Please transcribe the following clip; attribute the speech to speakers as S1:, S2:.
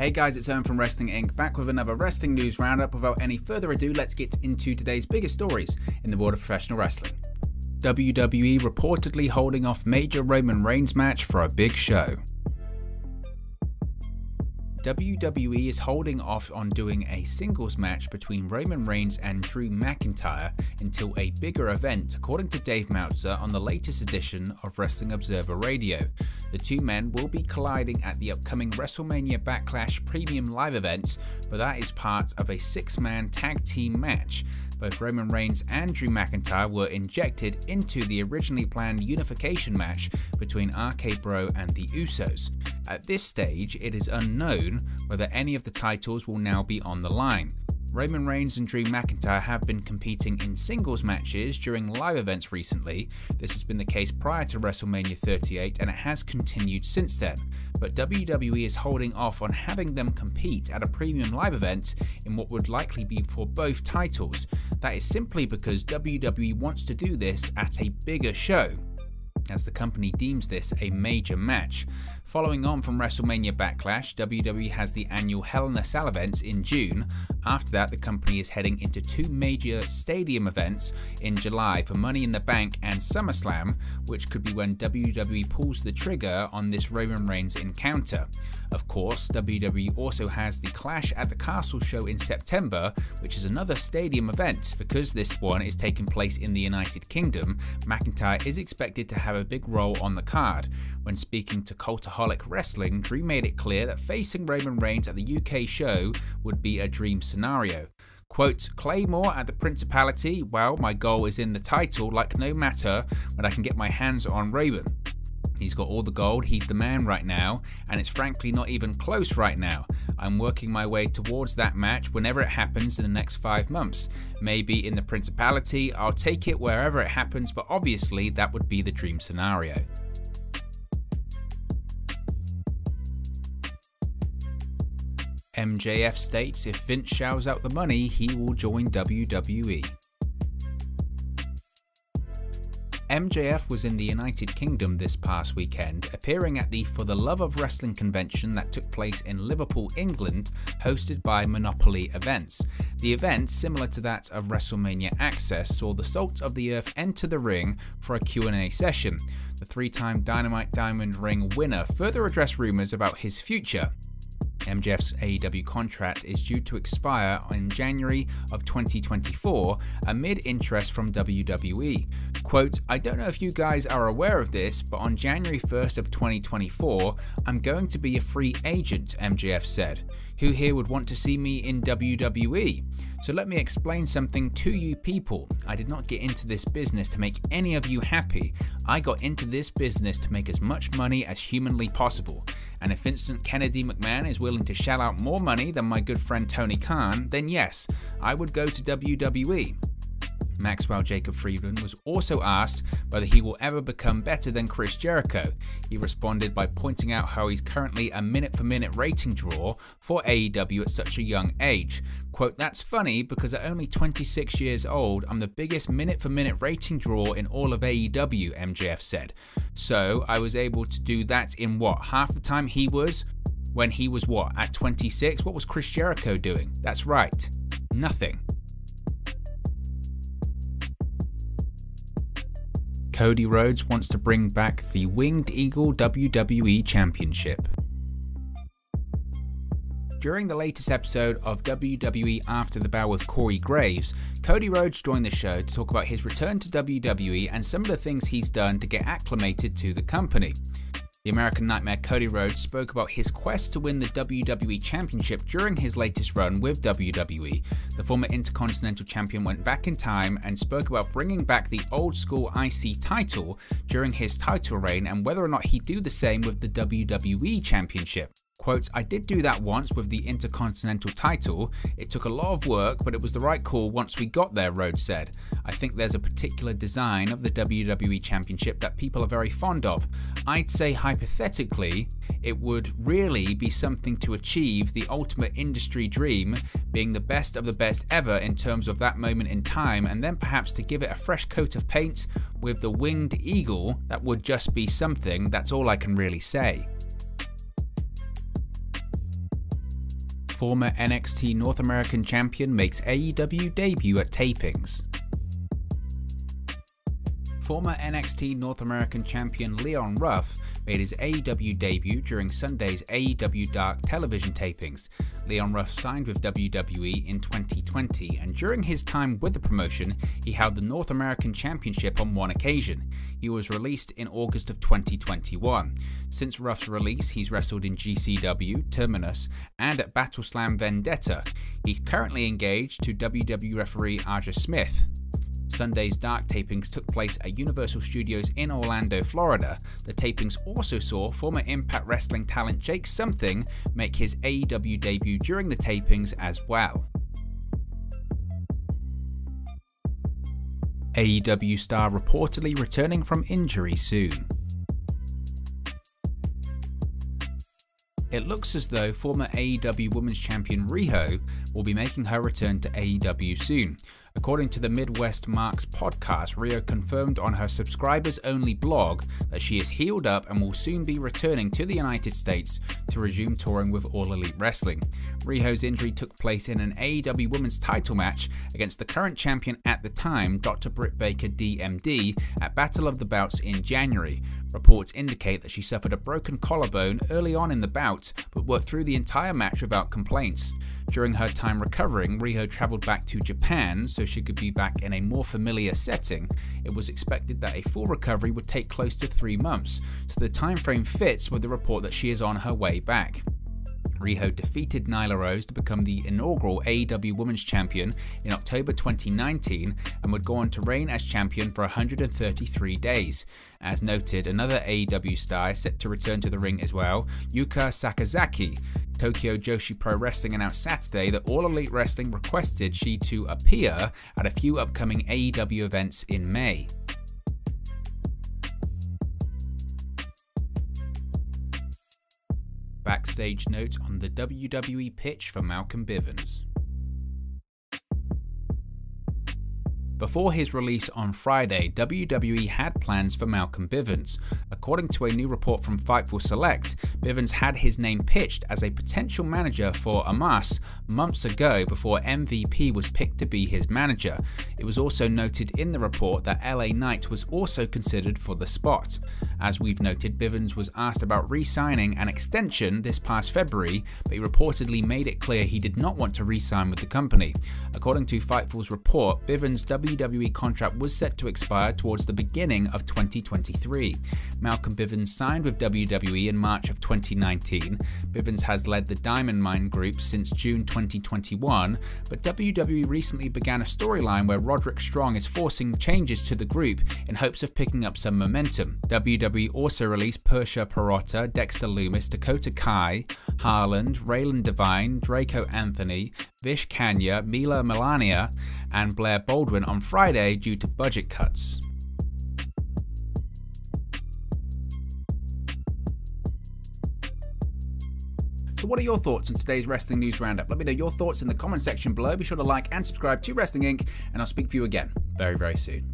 S1: Hey guys, it's Owen from Wrestling Inc. back with another wrestling news roundup. Without any further ado, let's get into today's biggest stories in the world of professional wrestling. WWE reportedly holding off major Roman Reigns match for a big show. WWE is holding off on doing a singles match between Roman Reigns and Drew McIntyre until a bigger event, according to Dave Meltzer on the latest edition of Wrestling Observer Radio. The two men will be colliding at the upcoming WrestleMania Backlash Premium Live event, but that is part of a six-man tag team match. Both Roman Reigns and Drew McIntyre were injected into the originally planned unification match between RK Bro and the Usos. At this stage, it is unknown whether any of the titles will now be on the line. Roman Reigns and Drew McIntyre have been competing in singles matches during live events recently. This has been the case prior to WrestleMania 38 and it has continued since then. But WWE is holding off on having them compete at a premium live event in what would likely be for both titles. That is simply because WWE wants to do this at a bigger show, as the company deems this a major match. Following on from WrestleMania Backlash, WWE has the annual Hell in a Cell events in June. After that, the company is heading into two major stadium events in July for Money in the Bank and SummerSlam, which could be when WWE pulls the trigger on this Roman Reigns encounter. Of course, WWE also has the Clash at the Castle show in September, which is another stadium event. Because this one is taking place in the United Kingdom, McIntyre is expected to have a big role on the card. When speaking to Cultaholic Wrestling, Drew made it clear that facing Roman Reigns at the UK show would be a dream scenario. Quote, Claymore at the Principality, well, my goal is in the title, like no matter when I can get my hands on Roman. He's got all the gold, he's the man right now, and it's frankly not even close right now. I'm working my way towards that match whenever it happens in the next 5 months. Maybe in the Principality, I'll take it wherever it happens, but obviously that would be the dream scenario. MJF states if Vince shells out the money, he will join WWE. MJF was in the United Kingdom this past weekend, appearing at the For the Love of Wrestling convention that took place in Liverpool, England, hosted by Monopoly Events. The event, similar to that of WrestleMania Access, saw the Salt of the Earth enter the ring for a Q&A session. The three-time Dynamite Diamond Ring winner further addressed rumours about his future. MJF's AEW contract is due to expire in January of 2024 amid interest from WWE. Quote, I don't know if you guys are aware of this, but on January 1st of 2024, I'm going to be a free agent, MJF said. Who here would want to see me in WWE? So let me explain something to you people. I did not get into this business to make any of you happy. I got into this business to make as much money as humanly possible. And if Vincent Kennedy McMahon is willing to shell out more money than my good friend Tony Khan, then yes, I would go to WWE. Maxwell Jacob Friedman was also asked whether he will ever become better than Chris Jericho. He responded by pointing out how he's currently a minute-for-minute rating draw for AEW at such a young age. Quote, that's funny because at only 26 years old, I'm the biggest minute-for-minute rating draw in all of AEW, MJF said. So I was able to do that in what, half the time he was? When he was what, at 26? What was Chris Jericho doing? That's right, nothing. Cody Rhodes wants to bring back the Winged Eagle WWE Championship. During the latest episode of WWE After the Bell with Corey Graves, Cody Rhodes joined the show to talk about his return to WWE and some of the things he's done to get acclimated to the company. The American Nightmare Cody Rhodes spoke about his quest to win the WWE Championship during his latest run with WWE. The former Intercontinental Champion went back in time and spoke about bringing back the old school IC title during his title reign and whether or not he'd do the same with the WWE Championship. Quote, I did do that once with the Intercontinental title. It took a lot of work, but it was the right call once we got there, Rhodes said. I think there's a particular design of the WWE Championship that people are very fond of. I'd say hypothetically, it would really be something to achieve the ultimate industry dream, being the best of the best ever in terms of that moment in time, and then perhaps to give it a fresh coat of paint with the Winged Eagle. That would just be something. That's all I can really say. Former NXT North American Champion makes AEW debut at tapings. Former NXT North American Champion Leon Ruff made his AEW debut during Sunday's AEW Dark television tapings. Leon Ruff signed with WWE in 2020, and during his time with the promotion, he held the North American Championship on one occasion. He was released in August of 2021. Since Ruff's release, he's wrestled in GCW, Terminus, and at Battleslam Vendetta. He's currently engaged to WWE referee Aja Smith. Sunday's Dark tapings took place at Universal Studios in Orlando, Florida. The tapings also saw former Impact Wrestling talent Jake Something make his AEW debut during the tapings as well. AEW star reportedly returning from injury soon. It looks as though former AEW Women's Champion Riho will be making her return to AEW soon. According to the Midwest Marks podcast, Riho confirmed on her subscribers-only blog that she is healed up and will soon be returning to the United States to resume touring with All Elite Wrestling. Riho's injury took place in an AEW Women's title match against the current champion at the time, Dr. Britt Baker DMD, at Battle of the Bouts in January. Reports indicate that she suffered a broken collarbone early on in the bout, but worked through the entire match without complaints. During her time recovering, Riho travelled back to Japan so she could be back in a more familiar setting. It was expected that a full recovery would take close to 3 months, so the time frame fits with the report that she is on her way back. Riho defeated Nyla Rose to become the inaugural AEW Women's Champion in October 2019 and would go on to reign as champion for 133 days. As noted, another AEW star is set to return to the ring as well, Yuka Sakazaki. Tokyo Joshi Pro Wrestling announced Saturday that All Elite Wrestling requested she to appear at a few upcoming AEW events in May. Backstage note on the WWE pitch for Malcolm Bivens. Before his release on Friday, WWE had plans for Malcolm Bivens. According to a new report from Fightful Select, Bivens had his name pitched as a potential manager for Amos months ago before MVP was picked to be his manager. It was also noted in the report that LA Knight was also considered for the spot. As we've noted, Bivens was asked about re-signing an extension this past February, but he reportedly made it clear he did not want to re-sign with the company. According to Fightful's report, Bivens' WWE contract was set to expire towards the beginning of 2023. Malcolm Bivens signed with WWE in March of 2019. Bivens has led the Diamond Mine Group since June 2021, but WWE recently began a storyline where Roderick Strong is forcing changes to the group in hopes of picking up some momentum. WWE also released Persha Perotta, Dexter Lumis, Dakota Kai, Harland, Raylan Devine, Draco Anthony, Vish Kanya, Mila Melania, and Blair Baldwin on Friday due to budget cuts. So what are your thoughts on today's Wrestling News Roundup? Let me know your thoughts in the comment section below. Be sure to like and subscribe to Wrestling Inc. and I'll speak to you again very, very soon.